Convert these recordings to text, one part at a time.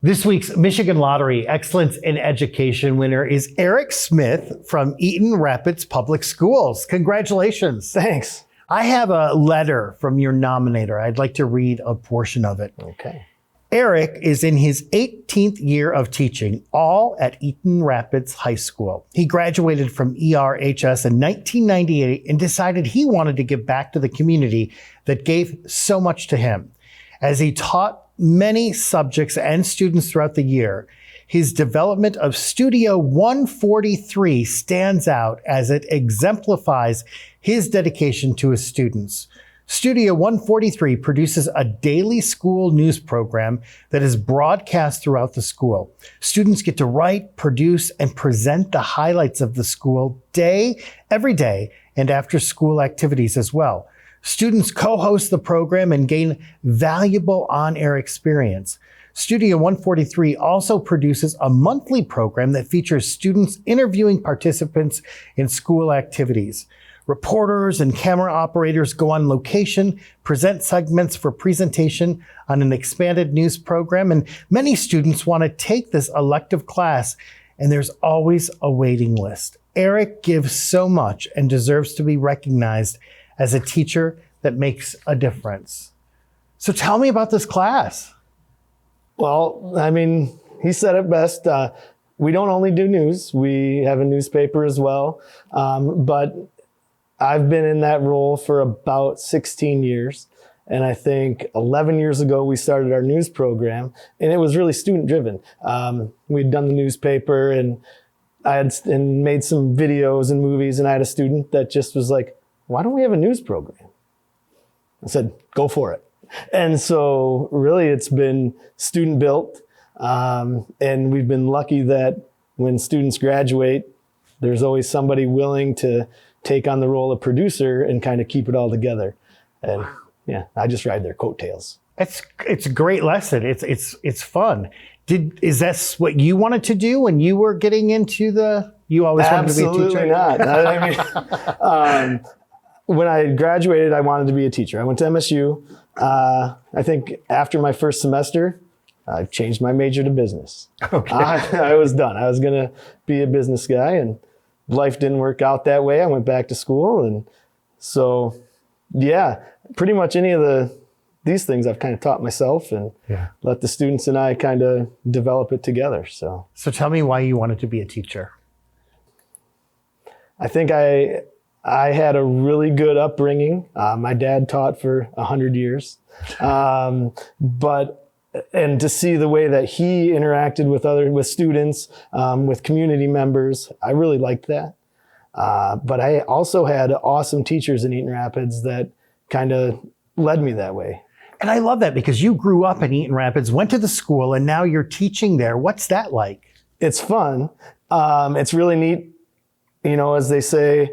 This week's Michigan Lottery Excellence in Education winner is Eric Smith from Eaton Rapids Public Schools. Congratulations. Thanks. I have a letter from your nominator. I'd like to read a portion of it. Okay. Eric is in his 18th year of teaching, all at Eaton Rapids High School. He graduated from ERHS in 1998 and decided he wanted to give back to the community that gave so much to him. As he taught many subjects and students throughout the year, his development of Studio 143 stands out as it exemplifies his dedication to his students. Studio 143 produces a daily school news program that is broadcast throughout the school. Students get to write, produce, and present the highlights of the school every day, and after school activities as well. Students co-host the program and gain valuable on-air experience. Studio 143 also produces a monthly program that features students interviewing participants in school activities. Reporters and camera operators go on location, present segments for presentation on an expanded news program, and many students want to take this elective class, and there's always a waiting list. Eric gives so much and deserves to be recognized as a teacher that makes a difference. So tell me about this class. Well, I mean, he said it best. We don't only do news, we have a newspaper as well. But I've been in that role for about 16 years. And I think 11 years ago, we started our news program, and it was really student driven. We'd done the newspaper, and I had made some videos and movies, and I had a student that just was like, why don't we have a news program? I said, go for it. And so really it's been student built. And we've been lucky that when students graduate, there's always somebody willing to take on the role of producer and kind of keep it all together. And yeah, I just ride their coattails. It's a great lesson. It's fun. Is that what you wanted to do when you were getting into you always wanted to be a teacher? Absolutely not. I mean, when I graduated, I wanted to be a teacher. I went to MSU. I think after my first semester, I changed my major to business. Okay. I was done. I was going to be a business guy, and life didn't work out that way. I went back to school. And so, yeah, pretty much any of these things I've kind of taught myself and let the students and I kind of develop it together. So tell me why you wanted to be a teacher. I think I had a really good upbringing. My dad taught for 100 years. And to see the way that he interacted with students, with community members, I really liked that. But I also had awesome teachers in Eaton Rapids that kind of led me that way. And I love that because you grew up in Eaton Rapids, went to the school, and now you're teaching there. What's that like? It's fun. It's really neat. You know, as they say,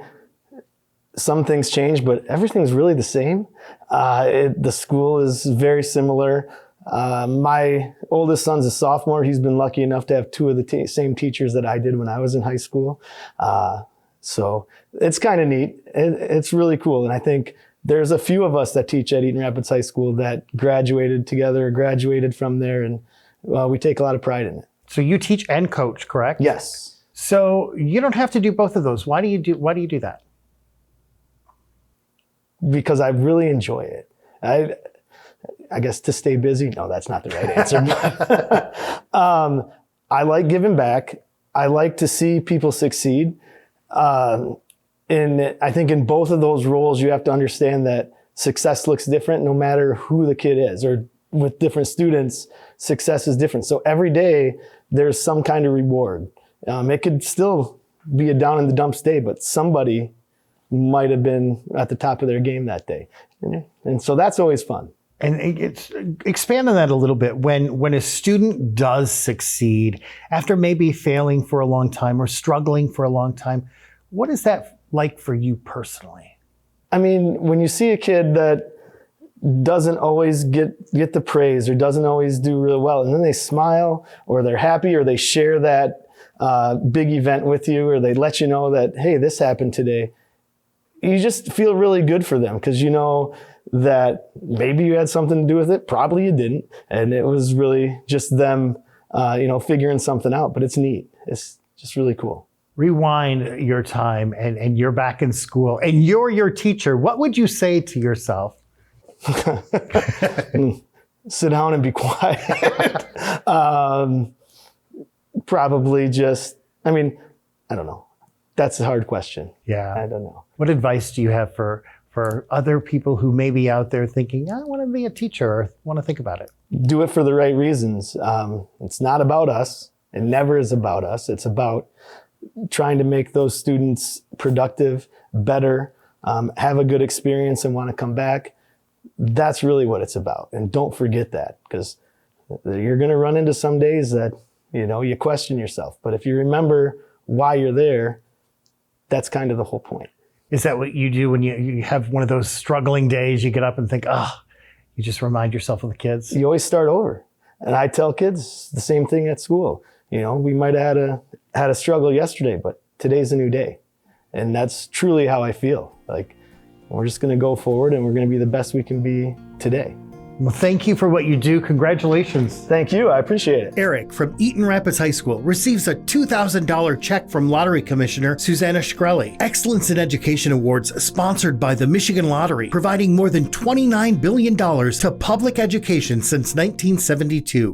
some things change, but everything's really the same. The school is very similar. My oldest son's a sophomore. He's been lucky enough to have two of the same teachers that I did when I was in high school. So it's kind of neat. It's really cool. And I think there's a few of us that teach at Eaton Rapids High School that graduated together, graduated from there, and we take a lot of pride in it. So you teach and coach, correct? Yes. So you don't have to do both of those. Why do you do that? Because I really enjoy it. I guess to stay busy. No, that's not the right answer. I like giving back. I like to see people succeed. And I think in both of those roles, you have to understand that success looks different no matter who the kid is, or with different students, success is different. So every day there's some kind of reward. It could still be a down in the dumps day, but somebody might have been at the top of their game that day. And so that's always fun. And expand on that a little bit. When a student does succeed after maybe failing for a long time or struggling for a long time, what is that like for you personally? I mean, when you see a kid that doesn't always get the praise or doesn't always do really well, and then they smile or they're happy or they share that big event with you, or they let you know that, hey, this happened today, you just feel really good for them because you know that maybe you had something to do with it. Probably you didn't. And it was really just them figuring something out, but it's neat. It's just really cool. Rewind your time and you're back in school and you're your teacher. What would you say to yourself? Sit down and be quiet. Probably just, I don't know. That's a hard question. Yeah. I don't know. What advice do you have for other people who may be out there thinking, I want to be a teacher or want to think about it? Do it for the right reasons. It's not about us. It never is about us. It's about trying to make those students productive, better, have a good experience and want to come back. That's really what it's about. And don't forget that, because you're going to run into some days that, you question yourself. But if you remember why you're there, that's kind of the whole point. Is that what you do when you have one of those struggling days? You get up and think, you just remind yourself of the kids? You always start over. And I tell kids the same thing at school. We might have had a struggle yesterday, but today's a new day. And that's truly how I feel. Like, we're just going to go forward and we're going to be the best we can be today. Well, thank you for what you do. Congratulations. Thank you. I appreciate it. Eric from Eaton Rapids High School receives a $2,000 check from Lottery Commissioner Susanna Shkreli. Excellence in Education Awards sponsored by the Michigan Lottery, providing more than $29 billion to public education since 1972.